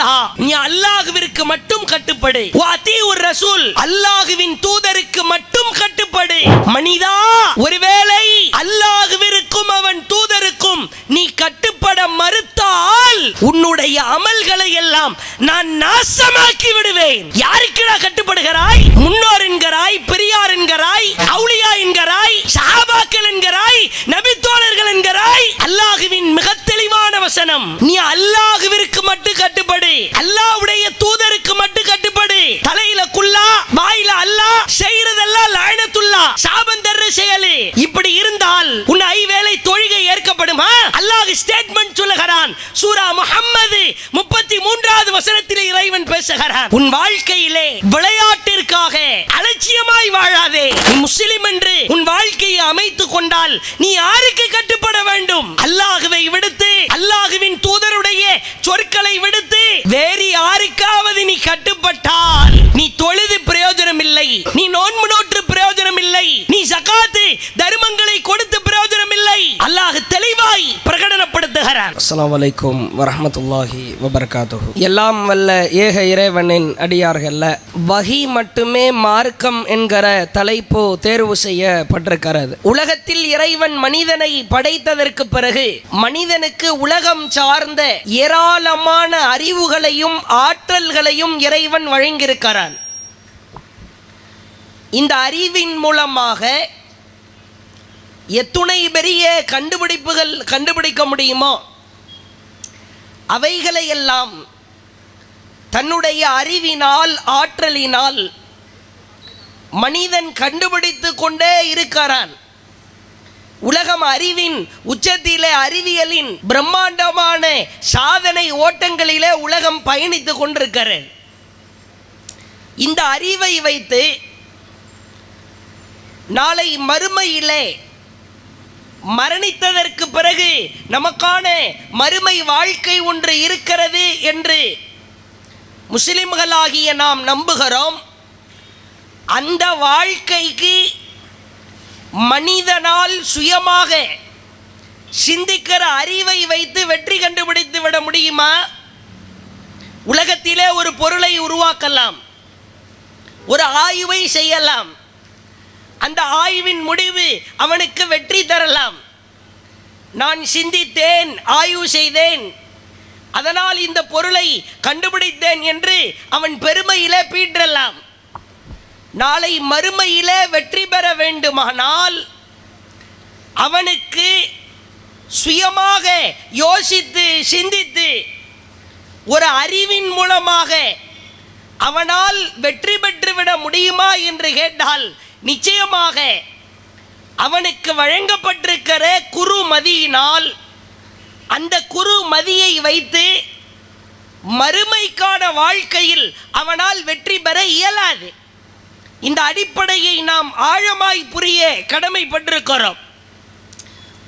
அல்லாஹ், நீ அல்லாஹ்விற்கு மட்டும் கட்டுப்படு. வஅதீஉர் ரசூல், அல்லாஹ்வின் தூதருக்கு மட்டும் கட்டுப்படு. மனிதா, ஒருவேளை அல்லாஹ்விற்கும் அவன் தூதருக்கும் நீ கட்டுப்பட மறுத்தால் உன்னுடைய அமல்களை எல்லாம் நான் நாசமாக்கி விடுவேன். யாருக்குடா கட்டுப்படுகிறாய்? முன்னோர் என்கிறாய், பெரியார் என்கிறாய், அவுலியா என்கிறாய், சஹாபாக்கள் என்கிறாய், நபி தோழர்கள் என்கிறாய். அல்லாஹ்வின் மிக தெளிவான வசனம், நீ அல்லாஹ்விற்கு மட்டும் கட்டுப்படு, அல்லாஹ்வுடைய தூதருக்கு மட்டும் கட்டுப்படு. தலையில குல்லா, வாயில அல்லாஹ், செய்யறதெல்லாம் லஅனத்துல்லாஹ், சாபம் தர்ற செயல். இப்படி இருந்தால் உன் ஐவேளை தொழுகை ஏற்கப்படுமா? அல்லாஹ் ஸ்டேட்மென்ட் சொல்லுகிறான். சூரா முஹம்மது 33வது வசனத்திலே இறைவன் பேசுகிறான், உன் வாழ்க்கையிலே விளையாட்டிற்காக அலட்சியமாய் வாழாதே. நீ முஸ்லிம் என்று உன் வாழ்க்கையை அமைத்துக் கொண்டால் நீ யாருக்கு கட்டுப்பட வேண்டும்? அல்லாஹ்வை விடுத்து, அல்லாஹ்வின் தூதருடைய சொற்களை விடுத்து வேறு யாருக்காவது நீ கட்டுப்பட்டால் நீ தொழுது பிரயோஜனம் இல்லை, நீ நோன்பு நோற்று பிரயோஜனம் இல்லை, நீ ஜகாத் தர்மங்களை கொடுத்து பிரயோஜனம் இல்லை. அல்லாஹ் தெளிவாய் பிரகடனப்படுத்துகிறான். அஸ்ஸலாமு அலைக்கும் வரஹ்மத்துல்லாஹி வபரகாத்துஹு. எல்லாம் வல்ல ஏக இறைவனின் அடியார்கள்ல வஹி மட்டுமே மார்க்கம் என்கிற தலைப்பு தேர்வு செய்யப்பட்டிருக்கிறது. உலகத்தில் இறைவன் மனிதனை படைத்ததற்கு பிறகு மனிதனுக்கு உலகம் சார்ந்த ஏராளமான அறிவுகளையும் ஆற்றல்களையும் இறைவன் வழங்கியிருக்கிறான். இந்த அறிவின் மூலமாக எத்துணை பெரிய கண்டுபிடிப்புகள் கண்டுபிடிக்க முடியுமோ அவைகளையெல்லாம் தன்னுடைய அறிவினால், ஆற்றலினால் மனிதன் கண்டுபிடித்து கொண்டே இருக்கிறான். உலகம் அறிவின் உச்சத்திலே, அறிவியலின் பிரம்மாண்டமான சாதனை ஓட்டங்களிலே உலகம் பயணித்து கொண்டிருக்கிறது. இந்த அறிவை வைத்து நாளை மறுமையிலே மரணித்ததற்கு பிறகு நமக்கான மறுமை வாழ்க்கை ஒன்று இருக்கிறது என்று முஸ்லிம்களாகிய நாம் நம்புகிறோம். அந்த வாழ்க்கைக்கு மனிதனால் சுயமாக சிந்திக்கிற அறிவை வைத்து வெற்றி கண்டுபிடித்து விட முடியுமா? உலகத்திலே ஒரு பொருளை உருவாக்கலாம், ஒரு ஆய்வை செய்யலாம், அந்த ஆய்வின் முடிவு அவனுக்கு வெற்றி தரலாம். நான் சிந்தித்தேன், ஆய்வு செய்தேன், அதனால் இந்த பொருளை கண்டுபிடித்தேன் என்று அவன் பெருமையிலே பீற்றலாம். நாளை மறுமையிலே வெற்றி பெற வேண்டுமானால் அவனுக்கு சுயமாக யோசித்து சிந்தித்து ஒரு அறிவின் மூலமாக அவனால் வெற்றி பெற்றுவிட முடியுமா என்று கேட்டால் நிச்சயமாக அவனுக்கு வழங்கப்பட்டிருக்கிற குரு மதியினால் அந்த குரு மதியை வைத்து மறுமைக்கான வாழ்க்கையில் அவனால் வெற்றி பெற இயலாது. இந்த அடிப்படையை நாம் ஆழமாய் புரிய கடமைப்பட்டிருக்கிறோம்.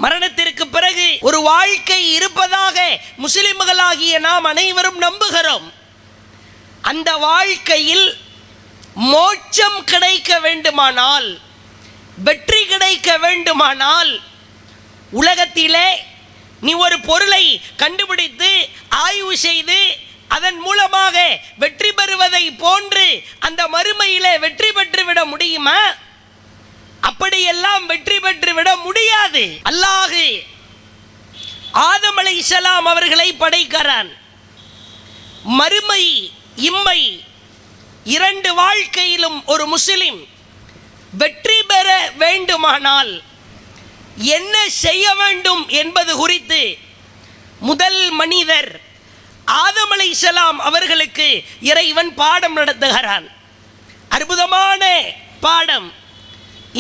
மரணத்திற்கு பிறகு ஒரு வாழ்க்கை இருப்பதாக முஸ்லிம்களாகிய நாம் அனைவரும் நம்புகிறோம். அந்த வாழ்க்கையில் மோட்சம் கிடைக்க வேண்டுமானால், வெற்றி கிடைக்க வேண்டுமானால், உலகத்திலே நீ ஒரு பொருளை கண்டுபிடித்து ஆய்வு செய்து அதன் மூலமாக வெற்றி பெறுவதை போன்று அந்த மறுமையிலே வெற்றி பெற்றுவிட முடியுமா? அப்படியெல்லாம் வெற்றி பெற்றுவிட முடியாது. அல்லாஹ் ஆதம் அலைஹிஸ்ஸலாம் அவர்களை படைக்கிறான். மறுமை, இம்மை இரண்டு வாழ்க்கையிலும் ஒரு முஸ்லிம் வெற்றி பெற வேண்டுமானால் என்ன செய்ய வேண்டும் என்பது குறித்து முதல் மனிதர் ஆதம் அலைஹிஸ்ஸலாம் அவர்களுக்கு இறைவன் பாடம் நடத்துகிறான். அற்புதமான பாடம்.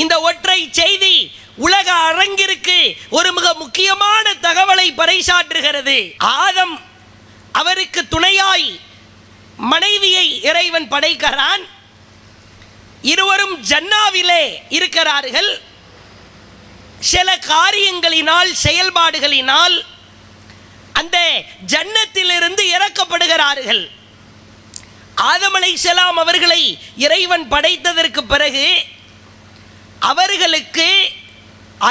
இந்த ஒற்றை செய்தி உலக அரங்கிற்கு ஒரு மிக முக்கியமான தகவலை பறைசாற்றுகிறது. ஆதம் அவருக்கு துணையாய் மனைவியை இறைவன் படைக்கிறான். இருவரும் ஜன்னாவிலே இருக்கிறார்கள். சில காரியங்களினால், செயல்பாடுகளினால் அந்த ஜன்னத்திலிருந்து இறக்கப்படுகிறார்கள். ஆதம் அலைஹிஸ்ஸலாம் அவர்களை இறைவன் படைத்ததற்கு பிறகு அவர்களுக்கு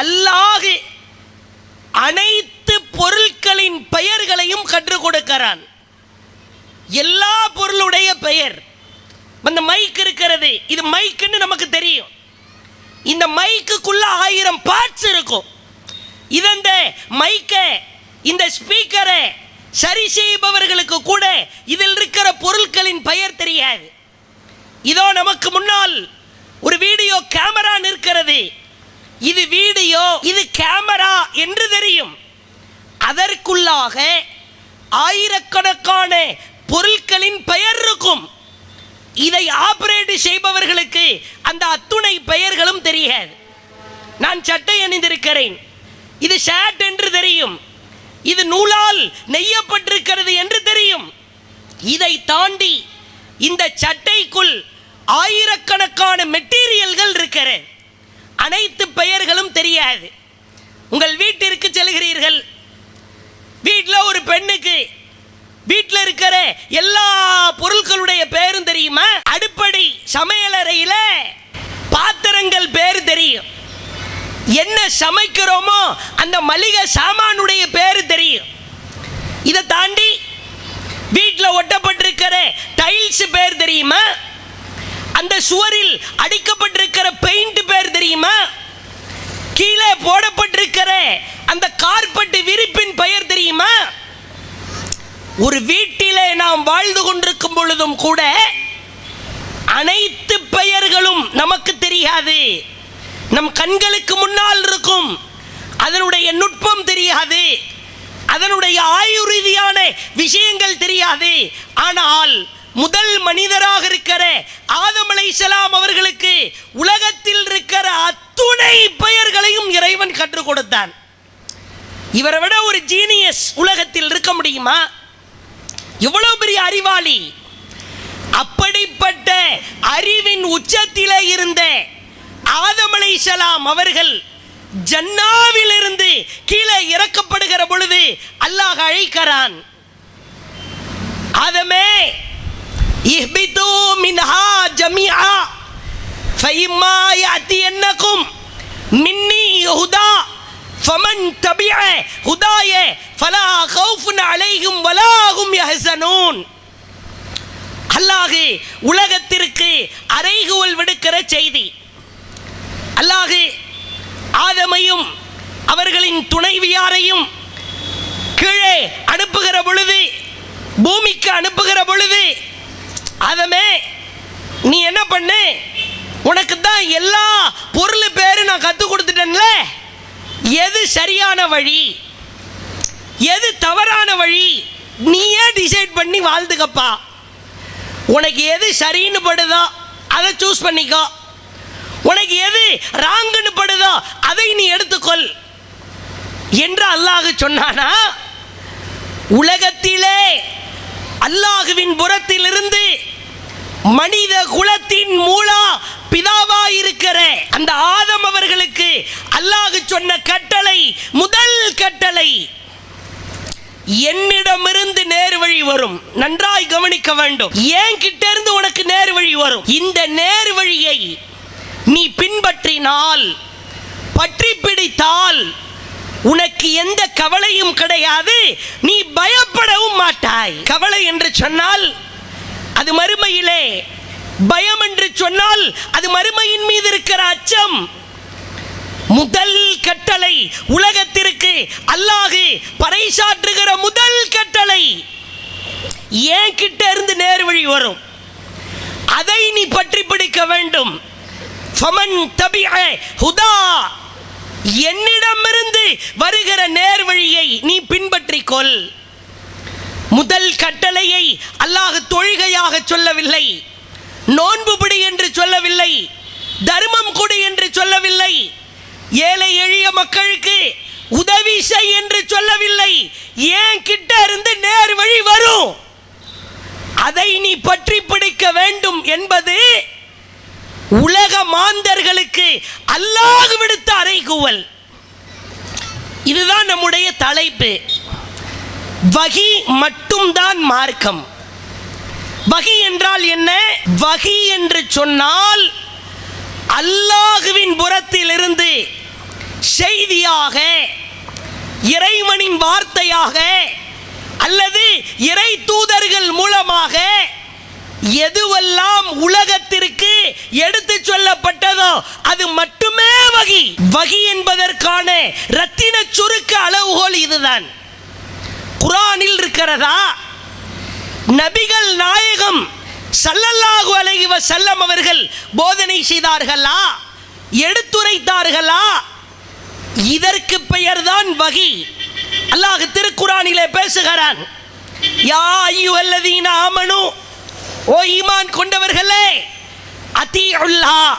அல்லாஹ் அனைத்து பொருட்களின் பெயர்களையும் கற்றுக் கொடுக்கிறான். எல்லா பொருளுடைய பெயர். அந்த மைக் இருக்கிறது, இது மைக்குன்னு நமக்கு தெரியும். இந்த மைக்குக்குள்ள 1000 பார்ட்ஸ் இருக்கும். இந்த மைக்கை, இந்த ஸ்பீக்கரை சரி செய்பவர்களுக்கு கூட இதில் இருக்கிற பொருட்களின் பெயர் தெரியாது. இதோ நமக்கு முன்னால் ஒரு வீடியோ கேமரா நிற்கிறது. இது வீடியோ, இது கேமரா என்று தெரியும். அதற்குள்ளாக ஆயிரக்கணக்கான பொருட்களின் பெயர் இருக்கும். இதை ஆபரேட் செய்பவர்களுக்கு அந்த அத்துணை பெயர்களும் தெரியாது. நான் சட்டை அணிந்திருக்கிறேன், இது ஷர்ட் என்று தெரியும். இது நூலால் நெய்யப்பட்டிருக்கிறது என்று தெரியும். இதை தாண்டி இந்த சட்டைக்குள் ஆயிரக்கணக்கான மெட்டீரியல்கள் இருக்கிறது. அனைத்து பெயர்களும் தெரியாது. உங்கள் வீட்டிற்கு செல்கிறீர்கள். வீட்டில் ஒரு பெண்ணுக்கு வீட்டில் இருக்கிற எல்லா பொருட்களுடைய பேரும் தெரியுமா? அடுப்படி, சமையலறையில் பாத்திரங்கள் பேர் தெரியும். என்ன சமைக்கிறோமோ அந்த மளிகை சாமானுடைய பேர் தெரியும். இதை தாண்டி வீட்டில் ஒட்டப்பட்டிருக்கிற டைல்ஸ் பேர் தெரியுமா? அந்த சுவரில் அடிக்கப்பட்டிருக்கிற பெயிண்ட் பேர் தெரியுமா? கீழே போடப்பட்டிருக்கிற அந்த கார்பெட் விரிப்பின் பெயர் தெரியுமா? ஒரு வீட்டிலே நாம் வாழ்ந்து கொண்டிருக்கும் பொழுதும் கூட அனைத்து பெயர்களும் நமக்கு தெரியாது. நம் கண்களுக்கு முன்னால் இருக்கும், அதனுடைய நுட்பம் தெரியாது, அதனுடைய ஆயுள் ரீதியான விஷயங்கள் தெரியாது. ஆனால் முதல் மனிதராக இருக்கிற ஆதம் அலைஹிஸ்ஸலாம் அவர்களுக்கு உலகத்தில் இருக்கிற அத்துணை பெயர்களையும் இறைவன் கற்றுக் கொடுத்தான். இவரை விட ஒரு ஜீனியஸ் உலகத்தில் இருக்க முடியுமா? எவ்வளவு பெரிய அறிவாளி! அப்படிப்பட்ட அறிவின் உச்சத்திலே இருந்த ஆதம் அலைஹிஸ்ஸலாம் அவர்கள் ஜன்னாவில் இருந்து கீழே இறக்கப்படுகிற பொழுது அல்லாஹ் அழைக்கிறான், ஆதமே இஹ்பிது மின்ஹா ஜமீஆ ஃபஇம்மா யாத்தியன்னகும் மின்னி ஹுதா ஃபமன் தபிஅ ஹுதாய ஃபலா கௌஃபுன் அலைஹிம் வலா ஹும் யஹ்ஸனூன். அல்லாஹ் உலகத்திற்கு அறைகூவல் விடுக்கிற செய்தி. அல்லாஹ் ஆதமையும் அவர்களின் துணைவியாரையும் கீழே அனுப்புகிற பொழுது, பூமிக்கு அனுப்புகிற பொழுது, ஆதமே நீ என்ன பண்ணு, உனக்கு தான் எல்லா பொருள் பேரு நான் கற்றுக் கொடுத்துட்டேன்ல, எது சரியான வழி எது தவறான வழி நீயே டிசைட் பண்ணி வாழ்ந்துக்கப்பா. உனக்கு எது சரின்னு படுதோ அதை சூஸ் பண்ணிக்கோ, உனக்கு எது ராங்குன்னு படுதோ அதை நீ எடுத்துக்கொள் என்று அல்லாஹ் சொன்னானா? உலகத்திலே அல்லாஹுவின் புறத்திலிருந்து மனித குலத்தின் மூலா பிதாவாயிருக்கிற அந்த ஆதம் அவர்களுக்கு அல்லாஹ் சொன்ன கட்டளை, முதல் கட்டளை, என்னிடமிருந்து நேர் வழி வரும். நன்றாய் கவனிக்க வேண்டும். ஏன் கிட்ட இருந்து உனக்கு நேர் வழி வரும். இந்த நேர் வழியை நீ பின்பற்றினால், பற்றி பிடித்தால் உனக்கு எந்த கவலையும் கிடையாது, நீ பயப்படவும் மாட்டாய். கவலை என்று சொன்னால் அது மறுமையிலே, பயம் என்று சொன்னால் அது மறுமையின் மீது இருக்கிற அச்சம். முதல் கட்டளை, உலகத்திற்கு அல்லாஹ் பறைசாற்றுகிற முதல் கட்டளை, ஏன் கிட்ட இருந்து நேர் வழி வரும், அதை நீ பற்றி பிடிக்க வேண்டும். ஃபமன் தபிஅ ஹுதா, என்னிடமிருந்து வருகிற நேர் வழியை நீ பின்பற்றிக்கொள். முதல் கட்டளையை அல்லாஹ் தொழுகையாக சொல்லவில்லை, நோன்பு பிடி என்று சொல்லவில்லை, தர்மம் கொடு என்று சொல்லவில்லை, ஏழை எளிய மக்களுக்கு உதவி செய் என்று சொல்லவில்லை. ஏன் கிட்ட இருந்து நேர் வழி வரும், அதை நீ பற்றி பிடிக்க வேண்டும் என்பது உலக மாந்தர்களுக்கு அல்லாஹ் விடுத்த அறைகூவல். இதுதான் நம்முடைய தலைப்பு. வஹி மட்டும்தான் மார்க்கம். வஹி என்றால் என்ன? வஹி என்று சொன்னால் அல்லாஹுவின் புறத்திலிருந்து செய்தியாக, இறைவனின் வார்த்தையாக அல்லது இறை தூதர்கள் மூலமாக எதுவெல்லாம் உலகத்திற்கு எடுத்து சொல்லப்பட்டதோ அது மட்டுமே வகி. வகி என்பதற்கான ரத்தின சுருக்க அளவுகோல் இதுதான். குர்ஆனில் இருக்கிறதா? நபிகள் நாயகம் ஸல்லல்லாஹு அலைஹி வஸல்லம் அவர்கள் போதனை செய்தார்களா, எடுத்துரைத்தார்களா? இதற்கு பெயர்தான் வகி. அல்லாஹ் திருக்குர்ஆனிலே பேசுகிறான், யா அய்யுஹல்லதீன ஆமனு, ஓ ஈமான் கொண்டவர்களே, அதீஉல்லாஹ்,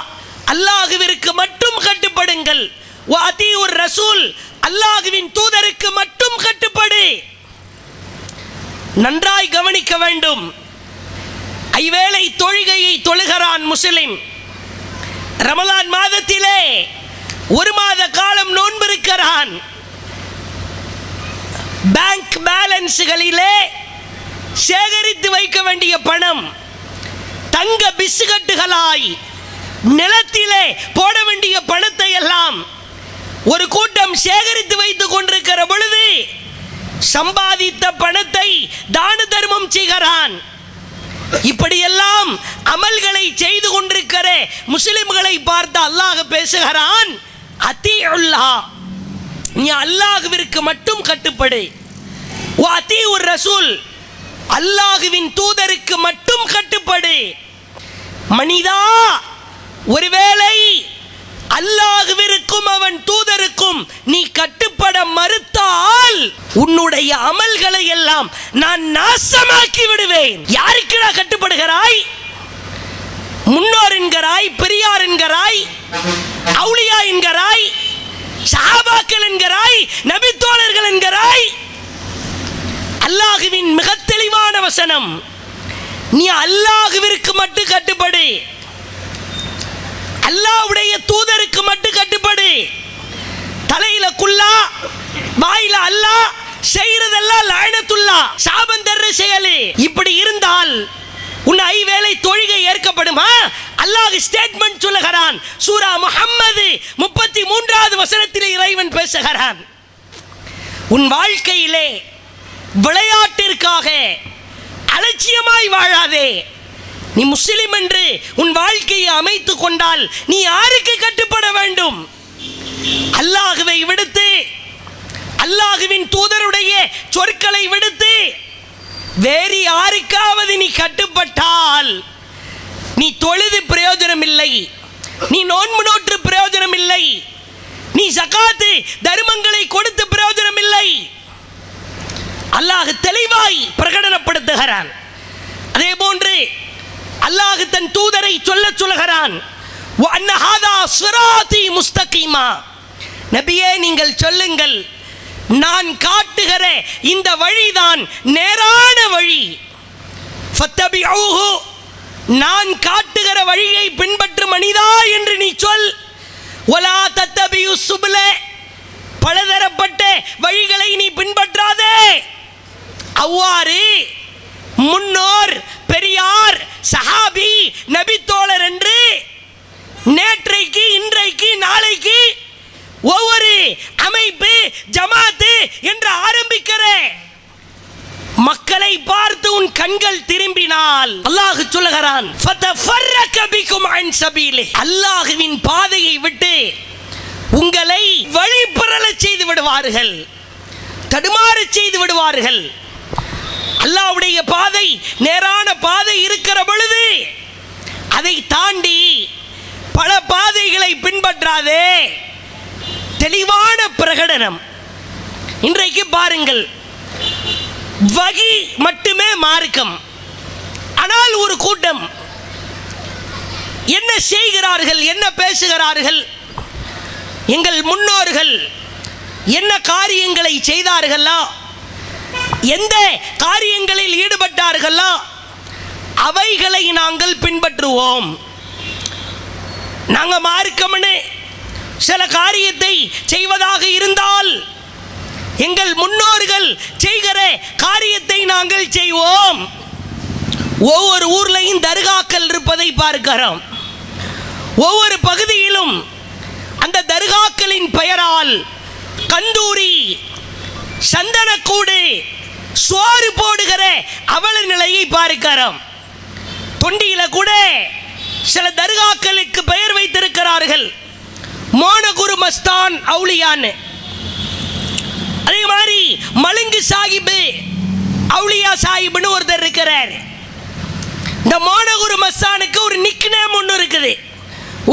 அல்லாஹ்விற்கு மட்டும் கட்டுப்படுங்கள், வ அதீஉர் ரசூல், அல்லாஹ்வின் தூதருக்கு மட்டும் கட்டுப்படு. நன்றாய் கவனிக்க வேண்டும். ஐவேளை தொழுகையை தொழுகிறான் முஸ்லிம். ரமலான் மாதத்திலே ஒரு மாத காலம் நோன்பிருக்கிறான். பேங்க் பேலன்ஸ்களிலே சேகரித்து வைக்க வேண்டிய பணம் தங்க பிஸ்கட்டுகளாய் நிலத்திலே போட வேண்டிய பணத்தை எல்லாம் ஒரு கூட்டம் சேகரித்து வைத்துக் கொண்டிருக்கிற பொழுது சம்பாதித்த பணத்தை தான தர்மம் செய்கிறான். இப்படியெல்லாம் அமல்களை செய்து கொண்டிருக்கிற முஸ்லிம்களை பார்த்து அல்லாஹ் பேசுகிறான், அதீஉல்லாஹ், நீ அல்லாஹ்விற்கு மட்டும் கட்டுப்படு, வ அதீஉர் ரசூல், அல்லாஹ்வின் தூதருக்கு மட்டும் கட்டுப்படு. மனிதா, ஒருவேளை அல்லாஹ்விற்கும் அவன் தூதருக்கும் நீ கட்டுப்பட மறுத்தால் உன்னுடைய அமல்களை எல்லாம் நான் நாசமாக்கி விடுவேன். யாருக்கு நான் கட்டுப்படுகிறாய்? முன்னோர் என்கிறாய், பெரியார் என்கிறாய், அவுலியா என்கிறாய், சஹாபாக்கள் என்கிறாய், நபித்தோழர்கள் என்கிறாய். அல்லாஹ்வின் மிக தெளிவான வசனம், நீ அல்லாஹ்விற்கு மட்டும் கட்டுப்படு, அல்லாஹ்வுடைய தூதருக்கு மட்டும் கட்டுப்படு. தலையில குல்லா, வாயில அல்லாஹ், செய்யறதெல்லாம் லஅனத்துல்லாஹ், சாபம் தர்ற செயல். இப்படி இருந்தால் உன் ஐவேளை தொழுகை ஏற்கப்படுமா? அல்லாஹ் ஸ்டேட்மெண்ட் சொல்லுகிறான். சூரா முஹம்மது 33வது வசனத்தில் இறைவன் பேசுகிறான், உன் வாழ்க்கையிலே விளையாட்டிற்காக அலட்சியமாய் வாழாதே. நீ முஸ்லிம் என்று உன் வாழ்க்கையை அமைத்துக் கொண்டால் நீ யாருக்கு கட்டுப்பட வேண்டும்? அல்லாஹ்வை விடுத்து, அல்லாஹ்வின் தூதருடைய சொற்களை விடுத்து வேறு யாருக்காவது நீ கட்டுப்பட்டால் நீ தொழுது பிரயோஜனம் இல்லை, நீ நோன்பு நோற்று பிரயோஜனம் இல்லை, நீ ஜகாத்து தர்மங்களை கொடுத்து பிரயோஜனம் இல்லை. அல்லாஹ் தெளிவாய் பிரகடனப்படுத்துகிறான். அதே போன்று அல்லாஹ் தன் தூதரை சொல்லுகிறான், வ அன்ன ஹாதா சிராத்தி முஸ்தகீமா, நபியே நீங்கள் சொல்லுங்கள், நான் காட்டுகிற இந்த வழிதான் நேரான வழி. ஃபத்தபிஊஹு, நான் காட்டுகிற வழியை பின்பற்று மனிதா என்று நீ சொல். வலா தத்தபியு சுபுல, பலதரப்பட்ட வழிகளை நீ பின்பற்றாதே. அவ்வாறு முன்னோர், பெரியார், சஹாபி, நபித்தோழர் என்று நேற்றைக்கு, இன்றைக்கு, நாளைக்கு ஒவ்வொரு அமைப்பு, ஜமாத்து என்று ஆரம்பிக்கிற மக்களை பார்த்து உன் கண்கள் திரும்பினால் அல்லாஹ் சொல்லுகிறான், ஃபதஃபர்ரக பிகும் அன் சபீலி, அல்லாஹ்வின் பாதையை விட்டு உங்களை வழிபறல செய்து விடுவார்கள், தடுமாற செய்து விடுவார்கள். அல்லாஹ்வுடைய பாதை நேரான பாதை இருக்கிற பொழுது அதை தாண்டி பல பாதைகளை பின்பற்றாதே. தெளிவான பிரகடனம். இன்றைக்கு பாருங்கள், வகி மட்டுமே மார்க்கம். ஆனால் ஒரு கூட்டம் என்ன செய்கிறார்கள், என்ன பேசுகிறார்கள், எங்கள் முன்னோர்கள் என்ன காரியங்களை செய்தார்களோ, எந்த காரியங்களில் ஈடுபட்டார்களோ அவைகளை நாங்கள் பின்பற்றுவோம். நாங்கள் மார்க்கம்னு சில காரியத்தை செய்வதாக இருந்தால் எங்கள் முன்னோர்கள் செய்கிற காரியத்தை நாங்கள் செய்வோம். ஒவ்வொரு ஊர்லையும் தர்காக்கள் இருப்பதை பார்க்கிறோம். ஒவ்வொரு பகுதியிலும் அந்த தர்காக்களின் பெயரால் கந்தூரி, சந்தனக்கூடு, சோறு போடுகிற அவல நிலையை பார்க்கிறோம். தொண்டியில கூட சில தர்காக்களுக்கு பெயர் வைத்திருக்கிறார்கள், மோனகுரு மஸ்தான் அவுலியான்னு. அதே மாதிரி மலுங்கு சாஹிப் அவுலியா சாஹிப்னு ஒருத்தர் இருக்கிறார். இந்த மோனகுரு மஸ்தானுக்கு ஒரு நிக் நேம் ஒன்று இருக்குது,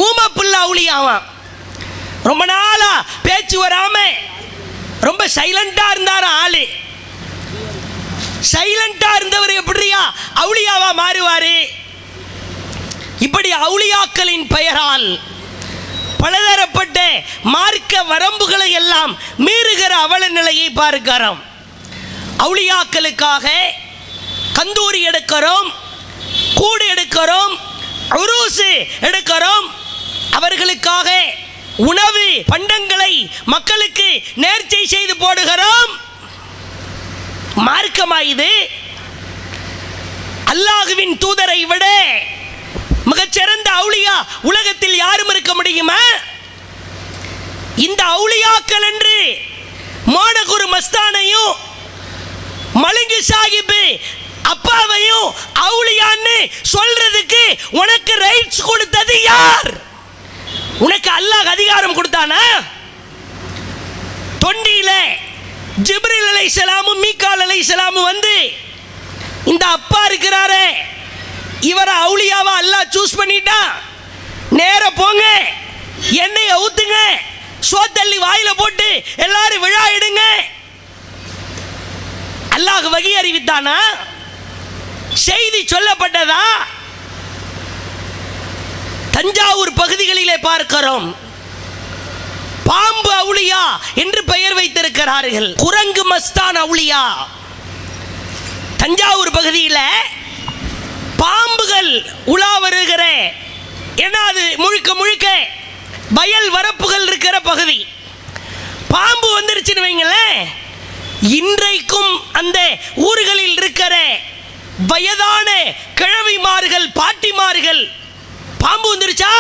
ஊமப்புல்லா அவுலியாவான். ரொம்ப நாளா பேச்சு வராம ரொம்ப சைலண்டா இருந்தார் ஆளு. சைலண்டா இருந்தவர் எப்படியா அவுலியாவா மாறுவாரு? இப்படி அவுலியாக்களின் பெயரால் பலதரப்பட்ட மார்க்க வரம்புகளை எல்லாம் மீறுகிற அவல நிலையை பார்க்கிறோம். அவுலியாக்களுக்காக கந்தூரி எடுக்கிறோம், கூடு எடுக்கிறோம், உருசு எடுக்கிறோம். அவர்களுக்காக உணவு பண்டங்களை மக்களுக்கு நேர்ச்சை செய்து போடுகிறோம். மார்க்கமா இது? அல்லாஹ்வின் தூதரை விட மிகச்சிறந்த அவுலியா உலகத்தில் யாரும் இருக்க முடியுமா? இந்த அவுலியாக்கள் என்று மோனகுரு மஸ்தானையும் மலுங்கு சாஹிப் அப்பாவையும் அவுலியான்னு சொல்றதுக்கு உனக்கு ரைட்ஸ் கொடுத்தது யார்? உனக்கு அல்லாஹ் அதிகாரம் கொடுத்தானா? தொண்டியில ஜிப்ரீல் அலைஹிஸ்ஸலாமும் மீகால் அலைஹிஸ்ஸலாமும் வந்து இந்த அப்பா இருக்கிறாரே இவரை அவுலியாவா அல்லாஹ் சூஸ் பண்ணிட்டா, நேர போங்க, எண்ணெயை ஊத்துங்க, சோத்தள்ளி வாயில போட்டு எல்லாரும் விழா எடுங்க, அல்லாஹ் வகி அறிவித்தானா? செய்தி சொல்லப்பட்டதா? தஞ்சாவூர் பகுதிகளிலே பார்க்கிறோம், பாம்பு அவுலியா என்று பெயர் வைத்திருக்கிறார்கள். குரங்கு மஸ்தான் அவுலியா. தஞ்சாவூர் பகுதியில் பாம்புகள் உலா வருகிற, ஏன்னா அது முழுக்க முழுக்க வயல் வரப்புகள் இருக்கிற பகுதி. பாம்பு வந்துருச்சுன்னு வைங்களேன், இன்றைக்கும் அந்த ஊர்களில் இருக்கிற வயதான கிழவிமார்கள் பாட்டிமார்கள், பாம்பு வந்துருச்சா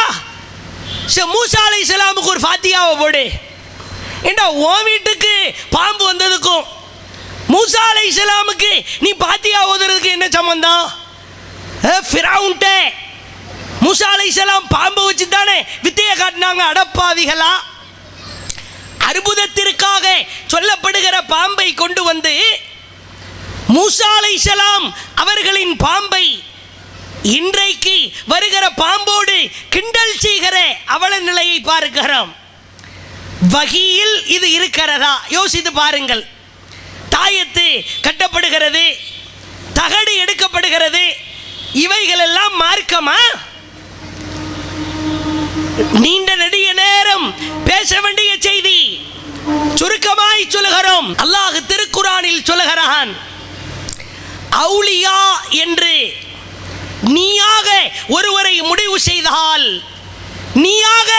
மூசா அலைஹிஸ்ஸலாமுக்கு ஒரு ஃபாத்தியாவை போடு. ஏண்டா உன் வீட்டுக்கு பாம்பு வந்ததுக்கும் மூசா அலைஹிஸ்ஸலாமுக்கு நீ பாத்தியா ஓதுறதுக்கு என்ன சம்பந்தம்? ஃபிரௌன்ட்ட மூசா அலைஹிஸ்ஸலாம் பாம்பை வச்சு தானே வித்தையை காட்டினாங்க, அடப்பாவிகளா. அற்புதத்திற்காக சொல்லப்படுகிற பாம்பை கொண்டு வந்து மூசா அலைஹிஸ்ஸலாம் அவர்களின் பாம்பை இன்றைக்கு வருகிற பாம்போடு கிண்டல் செய்கிற அவல நிலையை பார்க்கிறோம். வகியில் இது இருக்கிறதா? யோசித்து பாருங்கள். தாயத்து கட்டப்படுகிறது, தகடு எடுக்கப்படுகிறது, இவைகள் எல்லாம் மார்க்கமா? நீண்ட நெடிய நேரம் பேச வேண்டிய செய்தி சுருக்கமாய் சொல்லுகிறோம். அல்லாஹ் திருக்குரானில் சொல்லுகிறான், அவுலியா என்று நீயாக ஒருவரை முடிவு செய்தால், நீயாக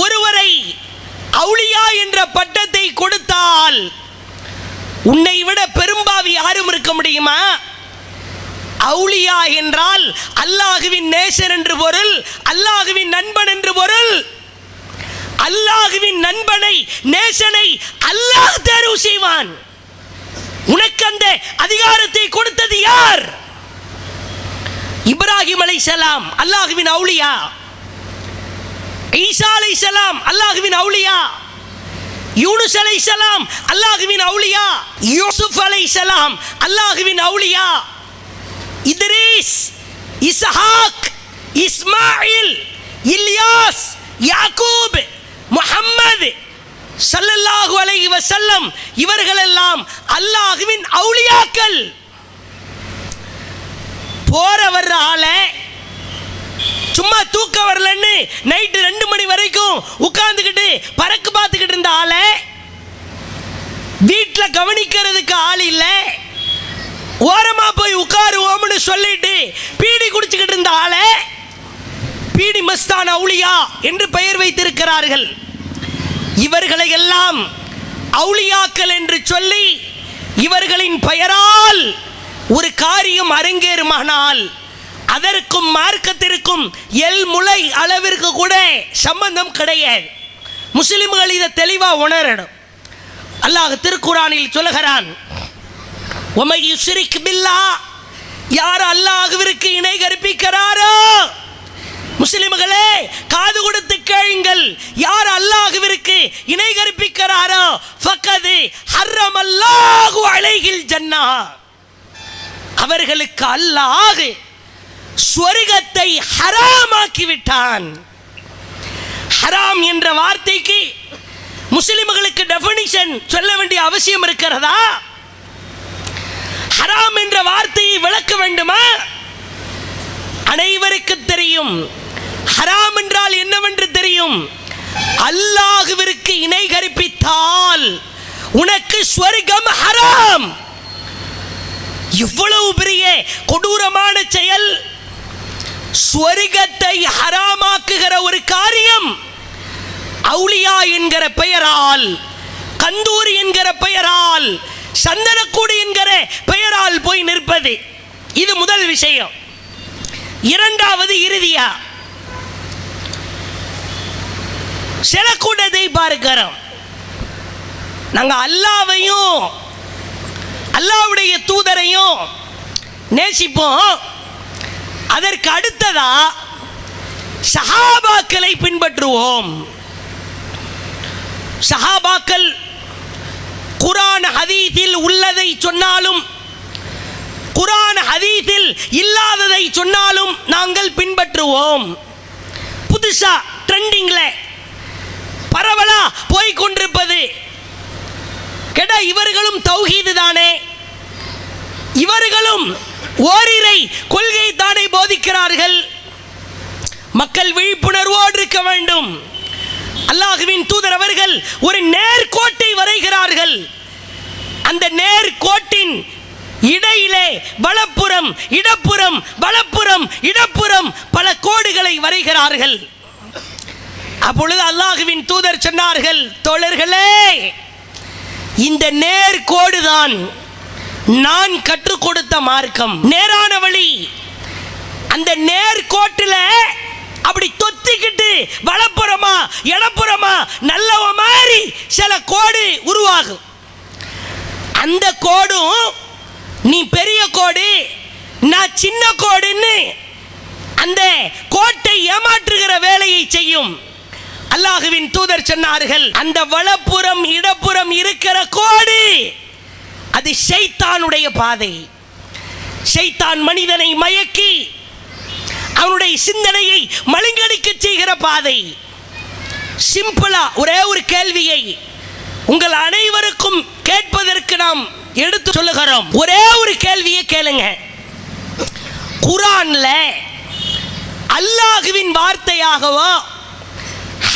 ஒருவரை அவுலியா என்ற பட்டத்தை கொடுத்தால், உன்னை விட பெரும்பாவி யாரும் இருக்க முடியுமா? அவுலியா என்றால் அல்லாஹுவின் நேசர் என்று பொருள், அல்லாஹுவின் நண்பன் என்று பொருள். அல்லாஹுவின் நண்பனை நேசனை அல்லாஹ் தேர்வு செய்வான். உனக்கு அந்த அதிகாரத்தை கொடுத்தது யார்? இப்ராஹிம் அலைஹிஸ்ஸலாம் அல்லாஹுவின் அவுலியா, ஈசா அலைஹிஸ்ஸலாம் அல்லாஹுவின் அவுலியா, யூனுஸ் அலைஹிஸ்ஸலாம் அல்லாஹுவின் அவுலியா, யூசுப் அலைஹிஸ்ஸலாம் அல்லாஹுவின் அவுலியா, இத்ரீஸ், இஸ்ஹாக், இஸ்மாயில், இல்யாஸ், யாக்கூப், முஹம்மது ஸல்லல்லாஹு அலைஹி வஸல்லம் இவர்களெல்லாம் அல்லாஹுவின் அவுலியாக்கள். போற வர்ற ஆளை சும்மா தூக்க வரலன்னு நைட்டு 2 மணி வரைக்கும் உட்கார்ந்துக்கிட்டு பறக்கு பார்த்துக்கிட்டு இருந்த ஆளை, வீட்டில் கவனிக்கிறதுக்கு ஆள் இல்லை, ஓரமா போய் உட்காருவோம்னு சொல்லிட்டு பீடி குடிச்சுக்கிட்டு இருந்த ஆளை பீடி மஸ்தான் அவுலியா என்று பெயர் வைத்திருக்கிறார்கள். இவர்களை எல்லாம் அவுலியாக்கள் என்று சொல்லி இவர்களின் பெயரால் ஒரு காரியம் அரங்கேறுமானால் அதற்கும் மார்க்கத்திற்கும் முளை அளவிற்கு கூட சம்பந்தம் கிடையாது. முஸ்லிம்கள் இதை தெளிவா உணரணும். அல்லாஹ் திருக்குரானில் சொல்லுகிறான், وَمَن يُشْرِكْ بِاللَّهِ யார் அல்லாஹ்விற்கு இணை கற்பிக்கிறாரோ, முஸ்லிம்களே காது கொடுத்து கேளுங்கள், யார் அல்லாஹ்விற்கு இணை கற்பிக்கிறாரோ ஃபக்கது ஹர்ரமல்லாஹு அலைஹில் ஜன்னah, அவர்களுக்கு அல்லாஹ் சொர்க்கத்தை ஹராமாக்கி விட்டான். ஹராம் என்ற வார்த்தைக்கு முஸ்லிம்களுக்கு டெஃபினிஷன் சொல்ல வேண்டிய அவசியம் இருக்கிறதா? ஹராம் என்ற வார்த்தையை விளக்க வேண்டுமா? அனைவருக்கு தெரியும் ஹராம் என்றால் என்னவென்று தெரியும். அல்லாஹ்விற்கு இணை கற்பித்தால் உனக்கு சொர்க்கம் ஹராம். இவ்வளவு பெரிய கொடூரமான செயல், சொர்க்கத்தை ஹராமாக்குகிற ஒரு காரியம் அவுலியா என்கிற பெயரால், கந்தூரி என்கிற பெயரால், சந்தனக்கூடு என்கிற பெயரால் போய் நிற்பது. இது முதல் விஷயம். இரண்டாவது, இறுதியா சில கூட்டத்தை பார்க்கிறோம். நாங்க அல்லாஹ்வையும் அல்லாஹ்வுடைய தூதரையும் நேசிப்போம். அதற்கு அடுத்ததா சஹாபாக்களை பின்பற்றுவோம். சஹாபாக்கள் குர்ஆன் ஹதீஸில் உள்ளதை சொன்னாலும், குர்ஆன் ஹதீஸில் இல்லாததை சொன்னாலும் நாங்கள் பின்பற்றுவோம். புதுசா ட்ரெண்டிங்ல பரவலா போய் கொண்டிருப்பது கேட்டா, இவர்களும் தௌஹீது தானே, இவர்களும் ஓரிரை கொள்கை தானே போதிக்கிறார்கள். மக்கள் விழிப்புணர்வோடு இருக்க வேண்டும். அல்லாஹ்வின் தூதர் அவர்கள் ஒரு நேர்கோட்டை வரைகிறார்கள். அந்த நேர்கோட்டின் இடையிலே வலப்புறம் இடப்புறம் வலப்புறம் இடப்புறம் பல கோடுகளை வரைகிறார்கள். அப்பொழுது அல்லாஹ்வின் தூதர் சொன்னார்கள், தோழர்களே, இந்த நேர்கோடு தான் நான் கற்றுக் கொடுத்த மார்க்கம், நேரான வழி. அந்த நேர்கோட்டில் அப்படி தொத்திக்கிட்டு வலப்புறமா இடப்புறமா நல்லவ மாதிரி சில கோடு உருவாகும். அந்த கோடும் நீ பெரிய கோடு நான் சின்ன கோடுன்னு அந்த கோட்டை ஏமாற்றுகிற வேலையை செய்யும். அல்லாஹ்வின் தூதர் சொன்னார்கள், அந்த வலப்புறம் இடப்புறம் இருக்கிற கோடு அது ஷைத்தானுடைய பாதை. ஷைத்தான் மனிதனை மயக்கி அவனுடைய சிந்தனையை மழுங்கடிக்க செய்கிற பாதை. சிம்பிளா ஒரே ஒரு கேள்வியை உங்கள் அனைவருக்கும் கேட்பதற்கு நாம் எடுத்து சொல்லுகிறோம். ஒரே ஒரு கேள்வியை கேளுங்க. குர்ஆன்ல அல்லாஹ்வின் வார்த்தையாகவோ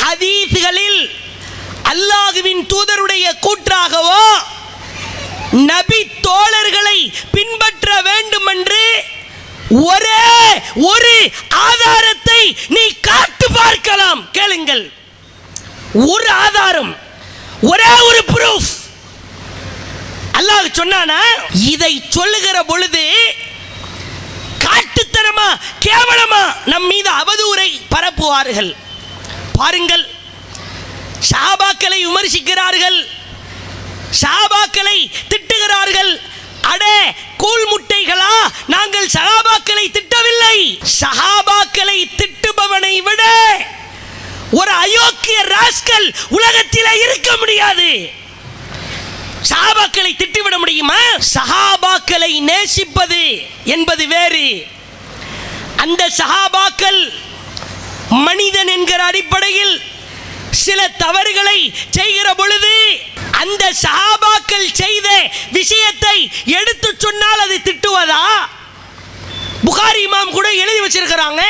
ஹதீஸ்களில் அல்லாஹ்வின் தூதருடைய கூற்றாகவோ நபி தோழர்களை பின்பற்ற வேண்டும் என்று ஒரே ஒரு ஆதாரத்தை நீ காட்டு பார்க்கலாம். கேளுங்கள், ஒரு ஆதாரம், ஒரே ஒரு ப்ரூஃப். அல்லாஹ் சொன்னானா? இதை சொல்லுகிற பொழுது காட்டுத்தனமா கேவலமா நம் மீது அவதூறை பரப்புவார்கள். பாருங்கள், சஹாபாக்களை விமர்சிக்கிறார்கள், சஹாபாக்களை திட்டுகிறார்கள். அடே கூழ் முட்டைகளா, நாங்கள் சஹாபாக்களை திட்டவில்லை. சஹாபாக்களை திட்டுபவனை விட ஒரு அயோக்கிய ராஸ்கல் உலகத்தில் இருக்க முடியாது. சஹாபாக்களை திட்டிவிட முடியுமா? சஹாபாக்களை நேசிப்பது என்பது வேறு. அந்த சஹாபாக்கள் மனிதன் என்கிற அடிப்படையில் சில தவறுகளை செய்கிற பொழுது அந்த சஹாபாக்கள் செய்த விஷயத்தை எடுத்து சொன்னால் அது திட்டுவதா? புகாரி இமாம் கூட எழுதி வச்சிருக்கிறாங்க.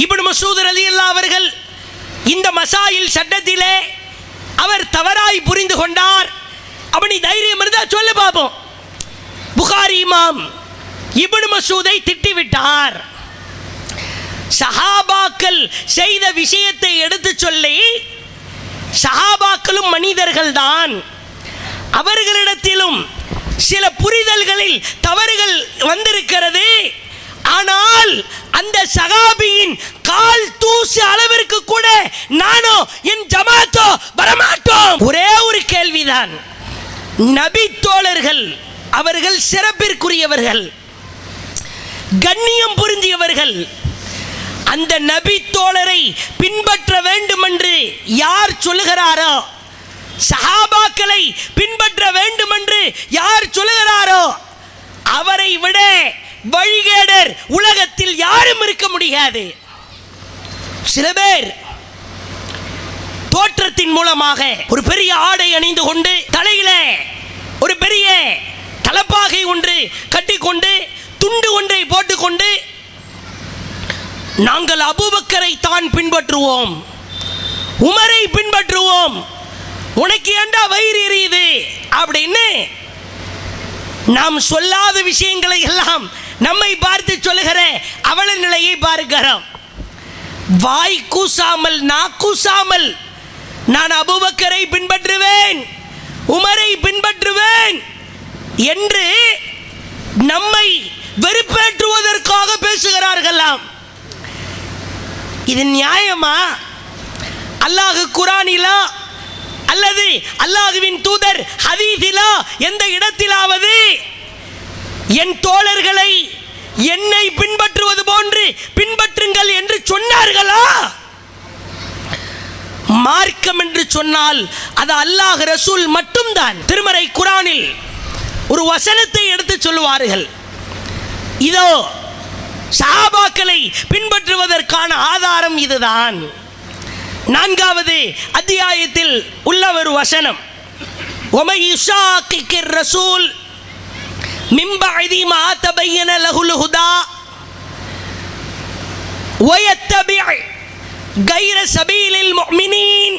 இப்னு மஸ்ஊத் ரலியல்லாஹு அவர்கள் இந்த மசாயில் சட்டத்திலே அவர் தவறாய் புரிந்து கொண்டார். அப்படி தைரியம் இருந்தா சொல்லு பாப்போம். புகாரி இமாம் இப்னு மஸ்ஊதை திட்டிவிட்டார். சஹாபாக்கள் செய்த விஷயத்தை எடுத்து சொல்லி, சஹாபாக்களும் மனிதர்கள் தான், அவர்களிடத்திலும் சில புரிதல்களில் தவறுகள் வந்திருக்கிறது. ஆனால் அந்த சஹாபியின் கால் தூசு அளவிற்கு கூட நானோ என் ஜமாத்தோ வரமாட்டோம். ஒரே ஒரு கேள்விதான். நபி தோழர்கள் அவர்கள் சிறப்பிற்குரியவர்கள். கண்ணியம் பொருந்தியவர்கள். அந்த நபி தோழரை பின்பற்ற வேண்டும் என்று யார் சொல்லுகிறாரோ, சஹாபாக்களை பின்பற்ற வேண்டும் என்று யார் சொல்லுகிறாரோ, அவரை விட வழிகேடர் உலகத்தில் யாரும் இருக்க முடியாது. சில பேர் தோற்றத்தின் மூலமாக ஒரு பெரிய ஆடை அணிந்து கொண்டு, தலையில ஒரு பெரிய தலப்பாகை ஒன்று கட்டிக்கொண்டு, துண்டு ஒன்றை போட்டுக்கொண்டு, நாங்கள் அபூபக்கரை தான் பின்பற்றுவோம், உமரை பின்பற்றுவோம், உனக்கு ஏண்டா வயிறு எரியுது அப்படின்னு நாம் சொல்லாத விஷயங்களை எல்லாம் நம்மை பார்த்து சொல்லுகிற அவல நிலையை பார்க்கிறோம். வாய் கூசாமல் நாக்கூசாமல் நான் அபூபக்கரை பின்பற்றுவேன், உமரை பின்பற்றுவேன் என்று நம்மை வெறுப்பேற்றுவதற்காக பேசுகிறார்களாம். இது நியாயமா? அல்லாஹ் குர்ஆனிலா அல்லது அல்லாஹ்வின் தூதர் ஹதீஸிலா எந்த இடத்திலாவது என் தோழர்களை என்னை பின்பற்றுவது போன்று பின்பற்றுங்கள் என்று சொன்னார்களா? மார்க்கம் என்று சொன்னால் அது அல்லாஹ் ரசூல் மட்டும்தான். திருமறை குர்ஆனில் ஒரு வசனத்தை எடுத்து சொல்லுவார்கள், இதோ சஹாபாக்களை பின்பற்றுவதற்கான ஆதாரம் இதுதான். 4வது அத்தியாயத்தில் உள்ள ஒரு வசனம், وَمَن يُشَاقِقِ الرَّسُولَ مِن بَعْدِ مَا تَبَيَّنَ لَهُ الْهُدَى وَيَتَّبِعْ غَيْرَ سَبِيلِ الْمُؤْمِنِينَ.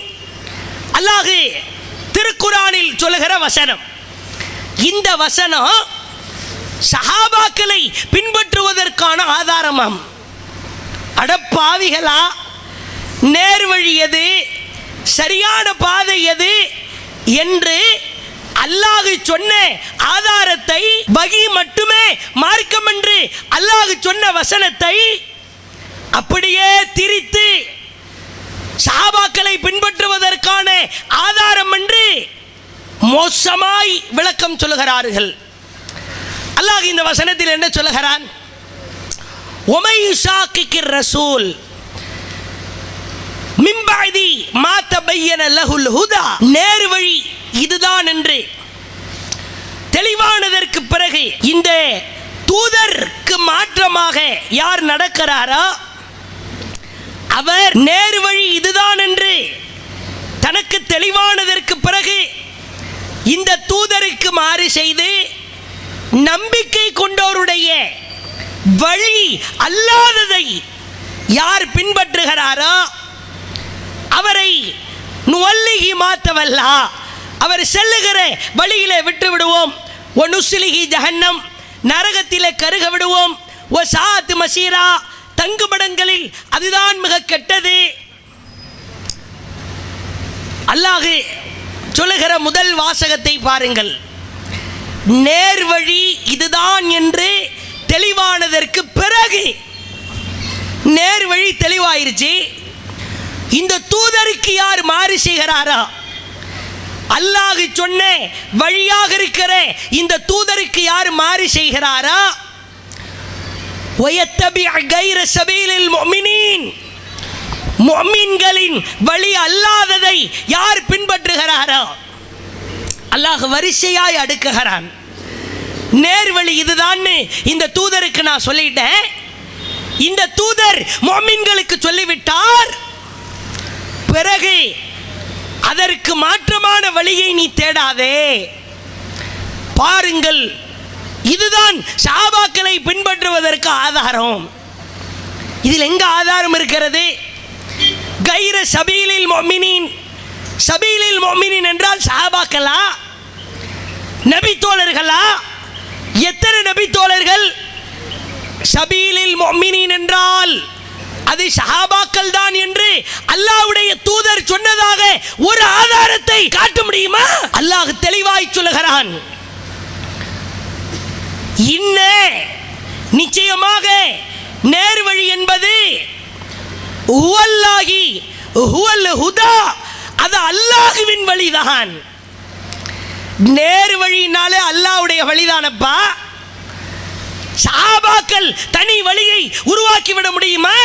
அல்லாஹ் திருக்குர்ஆனில் சொல்லுகிற வசனம். இந்த வசனம் சஹாபாக்களை பின்பற்றுவதற்கான ஆதாரமாம். அடப்பாவிகளா, நேர்வழி எது, சரியான பாதை எது என்று அல்லாஹ் சொன்ன ஆதாரத்தை, வகி மட்டுமே மார்க்கம் என்று அல்லாஹ் சொன்ன வசனத்தை அப்படியே திரித்து சஹாபாக்களை பின்பற்றுவதற்கான ஆதாரம் என்று மோசமாய் விளக்கம் சொல்லுகிறார்கள். அல்லாஹ் இந்த வசனத்தில் என்ன சொல்லுகிறான்? وَمَن يُشَاقِقِ الرَّسُولَ مِن بَعْدِ مَا تَبَيَّنَ لَهُ الْهُدَى. நேர்வழி இதுதான் என்று தெளிவானதற்கு பிறகு இந்த தூதருக்கு மாற்றமாக யார் நடக்கிறாரோ அவர் நேர்வழி இதுதான் என்று தனக்கு தெளிவானதற்கு பிறகு இந்த தூதருக்கு மாறு செய்து நம்பிக்கை கொண்டோருடைய வழி அல்லாததை யார் பின்பற்றுகிறாரோ அவரை நுவல்லிஹி மாத்தவல்லா, அவர் செல்லுகிற வழியிலே விட்டு விடுவோம். ஒனுஸ்லிஹி ஜஹன்னம், நரகத்திலே கருக விடுவோம். வசாத் மசீரா, தங்குமிடங்களில் அதுதான் மிக கெட்டது. அல்லாஹ் சொல்லுகிற முதல் வாசகத்தை பாருங்கள். நேர்வழி இதுதான் என்று தெளிவானதற்கு பிறகு, நேர்வழி தெளிவாயிருச்சு, இந்த தூதருக்கு யார் மாறு செய்கிறாரோ, அல்லாஹ் சொன்ன வழியாக இருக்கிற இந்த தூதருக்கு யார் மாறு செய்கிறாரோ, وَيَتَّبِعْ غَيْرَ سَبِيلِ الْمُؤْمِنِينَ, முஃமின்களின் வழி அல்லாததை யார் பின்பற்றுகிறாரோ, அல்லாஹ் வரிசையாய் அடுக்குகிறான். நேர்வழி இதுதான் இந்த தூதருக்கு நான் சொல்லிட்டேன். இந்த தூதர் முஃமின்களுக்கு சொல்லிவிட்டார். பிறகு அதற்கு மாற்றமான வழியை நீ தேடாதே. பாருங்கள், இதுதான் சஹாபாக்களை பின்பற்றுவதற்கு ஆதாரம். இதில் எங்க ஆதாரம் இருக்கிறது? கைர சபீலில் முஃமினீன். சபீலில் முஃமினீன் என்றால் சஹாபாக்களா, நபி தோழர்களா? எத்தனை நபி தோழர்கள்? சபீலில் முஃமினீன் என்றால் அது சஹாபாக்கள் தான் என்று அல்லாஹ்வுடைய தூதர் சொன்னதாக ஒரு ஆதாரத்தை காட்ட முடியுமா? அல்லாஹ் தெளிவாய் சொல்லுகிறான். இன்ன நிச்சயமாக நேர்வழி என்பது ஹுவல்லாஹி ஹுவல் ஹுதா, அது அல்லாஹ்வின் வழிதான். நேர்வழினாலே அல்லாஹ்வுடைய வழிதானப்பா. சஹாபாக்கள் தனி வழியை உருவாக்கிவிட முடியுமா?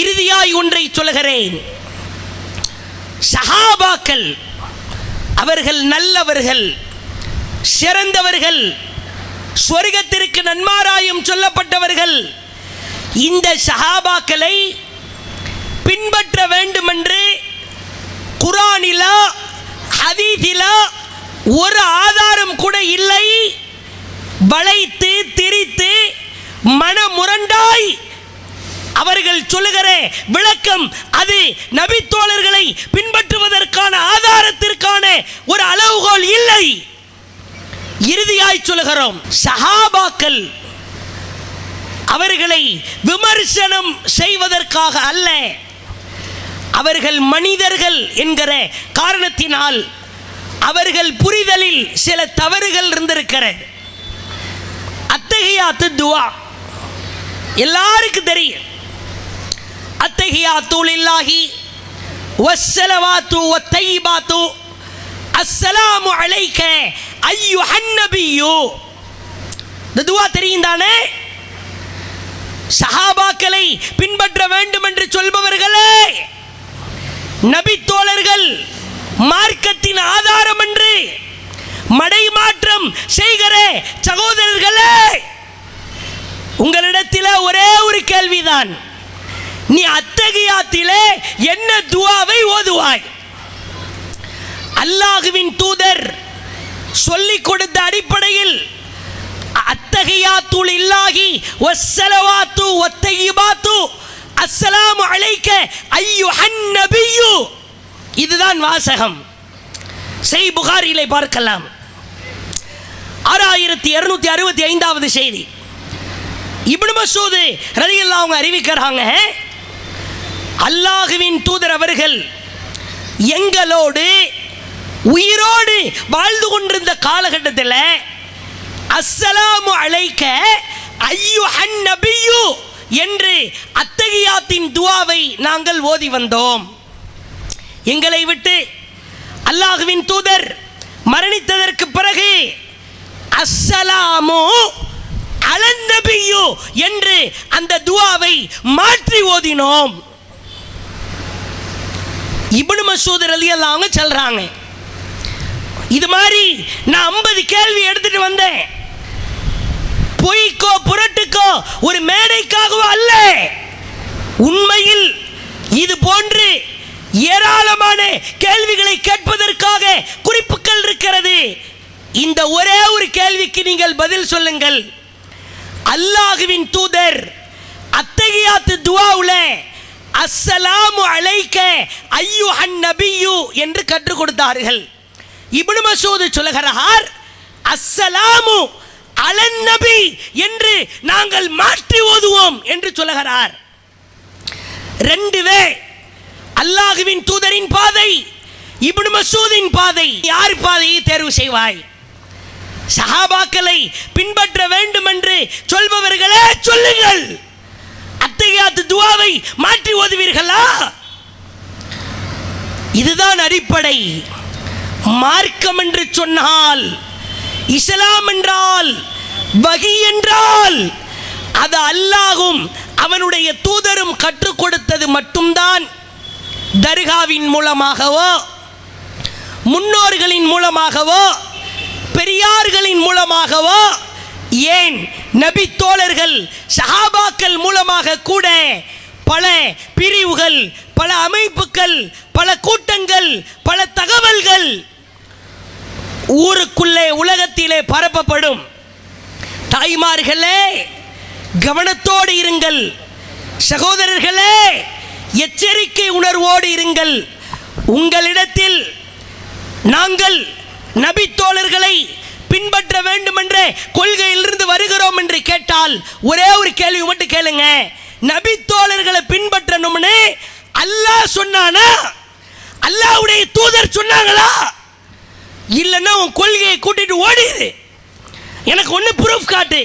இறுதியாய் ஒன்றை சொல்கிறேன். சஹாபாக்கள் அவர்கள் நல்லவர்கள், சிறந்தவர்கள், சொர்க்கத்திற்கு நன்மாராயம் சொல்லப்பட்டவர்கள். இந்த சஹாபாக்களை பின்பற்ற வேண்டும் என்று குர்ஆனிலா ஹதீஸிலா ஒரு ஆதாரம் கூட இல்லை. வளைத்து திரித்து மனமுரண்டாய் அவர்கள் சொல்லுகிற விளக்கம் அது நபித்தோழர்களை பின்பற்றுவதற்கான ஆதாரத்திற்கான ஒரு அளவுகோல் இல்லை. இறுதியாய் சொல்லுகிறோம், சஹாபாக்கள் அவர்களை விமர்சனம் செய்வதற்காக அல்ல, அவர்கள் மனிதர்கள் என்கிற காரணத்தினால் அவர்கள் புரிதலில் சில தவறுகள் இருந்திருக்கிறது. அத்தஹியாத்து துஆ எல்லாருக்கும் தெரியும். அத்தஹியாத்து லில்லாஹி வஸ்ஸலவாத்து வத்தையிபாத்து அஸ்ஸலாமு அலைக அய்யுஹன் நபியு. இந்த துஆ தெரியும் தானே? சஹாபாக்களை பின்பற்ற வேண்டும் என்று சொல்பவர்களே, நபி தோழர்கள் மார்க்கத்தின் ஆதாரம் என்று மடைமாற்றம் செய்கிற சகோதரர்களே, உங்களிடத்தில் ஒரே ஒரு கேள்விதான். நீ அத்தஹியாத்திலே என்ன துஆவை ஓதுவாய்? அல்லாஹ்வின் தூதர் சொல்லிக் கொடுத்த அடிப்படையில் அத்தஹியாத்து லில்லாஹி வஸ்ஸலவாத்து வத்தையிபாத்து அஸ்ஸலாமு அலைக அய்யுஹன் நபியு, இதுதான் வாசகம். சஹீஹ் புகாரியிலே பார்க்கலாம். 6265வது செய்தி. இப்னு மஸ்ஊத் ரலியல்லாஹு அன்ஹு அறிவிக்கிறாங்க, அல்லாஹ்வின் தூதர் அவர்கள் எங்களோடு உயிரோடு வாழ்ந்து கொண்டிருந்த காலகட்டத்தில் அஸ்ஸலாமு அலைக அய்யுஹன் நபியு என்று அத்தஹியாத்தின் துஆவை நாங்கள் ஓதி வந்தோம். எங்களை விட்டு அல்லாஹ்வின் தூதர் மரணித்ததற்கு பிறகு அஸ்ஸலாமு அலன் நபியு என்று அந்த துஆவை மாற்றி ஓதினோம். இப்னு மஸ்ஊத் ரலியல்லாஹு அன்ஹு சொல்றாங்க, இது மாதிரி நான் 50 கேள்வி எடுத்துட்டு வந்தேன். பொய்க்கோ புரட்டுக்கோ ஒரு மேடைக்காகவோ அல்ல, உண்மையில் இது போன்று ஏராளமான கேள்விகளை கேட்பதற்காக குறிப்புகள் இருக்கிறது. இந்த ஒரே ஒரு கேள்விக்கு நீங்கள் பதில் சொல்லுங்கள். அல்லாஹ்வின் தூதர் அத்தஹியாத்து துஆவுல அஸ்ஸலாமு அலைக அய்யுஹன் நபியு என்று கற்றுக் கொடுத்தார்கள். இப்னு மஸ்ஊத் சொல்லுகிறார், அஸ்ஸலாமு அலன் நபி என்று நாங்கள் மாற்றி ஓதுவோம் என்று சொல்லுகிறார். ரெண்டுவே அல்லாஹ்வின் தூதரின் பாதை, இப்னு மஸ்ஊதின் பாதை. யார் பாதையை தேர்வு செய்வாய்? சஹாபாக்களை பின்பற்ற வேண்டும் என்று சொல்பவர்களே சொல்லுங்கள், அத்தஹியாத்து துஆவை மாற்றி ஓதுவீர்களா? இதுதான் அடிப்படை. மார்க்கம் என்று சொன்னால், இஸ்லாம் என்றால், வஹி என்றால் அது அல்லாஹ்வும் அவனுடைய தூதரும் கற்றுக் கொடுத்தது மட்டும்தான். தர்காவின் மூலமாகவோ, முன்னோர்களின் மூலமாகவோ, பெரியார்களின் மூலமாகவோ, ஏன் நபி தோழர்கள் சஹாபாக்கள் மூலமாக கூட பல பிரிவுகள், பல அமைப்புகள், பல கூட்டங்கள், பல தகவல்கள் ஊருக்குள்ளே உலகத்திலே பரப்பப்படும். தாய்மார்களே கவனத்தோடு இருங்கள், சகோதரர்களே எச்சரிக்கை உணர்வோடு இருங்கள். உங்களிடத்தில் நாங்கள் நபி தோழர்களை பின்பற்ற வேண்டும் என்ற கொள்கையிலிருந்து வருகிறோம் என்று கேட்டால் ஒரே ஒரு கேள்வி மட்டும் கேளுங்க. நபி தோழர்களை பின்பற்றணும்னு அல்லாஹ் சொன்னானா? அல்லாஹ்வுடைய தூதர் சொன்னாங்களா? இல்லைன்னா உன் கொள்கையை கூட்டிட்டு ஓடிடு. எனக்கு ஒன்று ப்ரூஃப் காட்டு.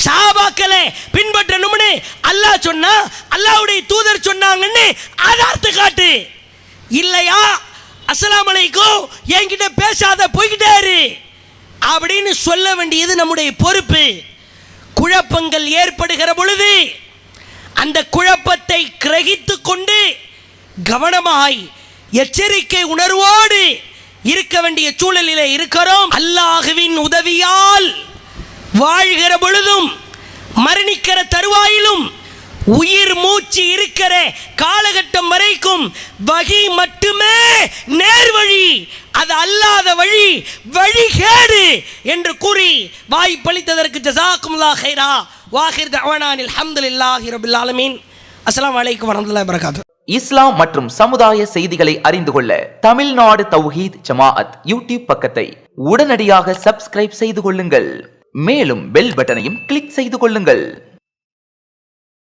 சஹாபாக்களை பின்பற்றணும்னு அல்லாஹ் சொன்னா, அல்லாஹ்வுடைய தூதர் சொன்னாங்கன்னு ஆதாரத்தை காட்டு. இல்லையா அஸ்ஸலாமு அலைக்கும் என்கிட்ட பேசாத, போய்கிட்டே இரு. அப்படின்னு சொல்ல வேண்டியது நம்முடைய பொறுப்பு. குழப்பங்கள் ஏற்படுகிற பொழுது அந்த குழப்பத்தை கிரகித்து கொண்டு கவனமாய் எச்சரிக்கை உணர்வோடு இருக்க வேண்டிய சூழலிலே இருக்கிறோம். அல்லாஹ்வின் உதவியால் வாழ்கிற பொழுதும் மரணிக்கிற தருவாயிலும் உயிர் மூச்சு இருக்கிற காலகட்டம் வரைக்கும் வகி மட்டுமே நேர்வழி, அது அல்லாத வழி வழிகேடு என்று கூறி வாய்ப்பளித்ததற்கு ஜஸாக்குமுல்லாஹ் கைரா. வாஹிர் தஅவானா அல்ஹம்துலில்லாஹி ரப்பில் ஆலமீன். அஸ்ஸலாமு அலைக்கும் வரஹ்மத்துல்லாஹி வபரகாத்துஹு. இஸ்லாம் மற்றும் சமுதாய செய்திகளை அறிந்து கொள்ள தமிழ்நாடு தௌஹீத் ஜமாஅத் யூடியூப் பக்கத்தை உடனடியாக சப்ஸ்கிரைப் செய்து கொள்ளுங்கள். மேலும் பெல் பட்டனையும் கிளிக் செய்து கொள்ளுங்கள்.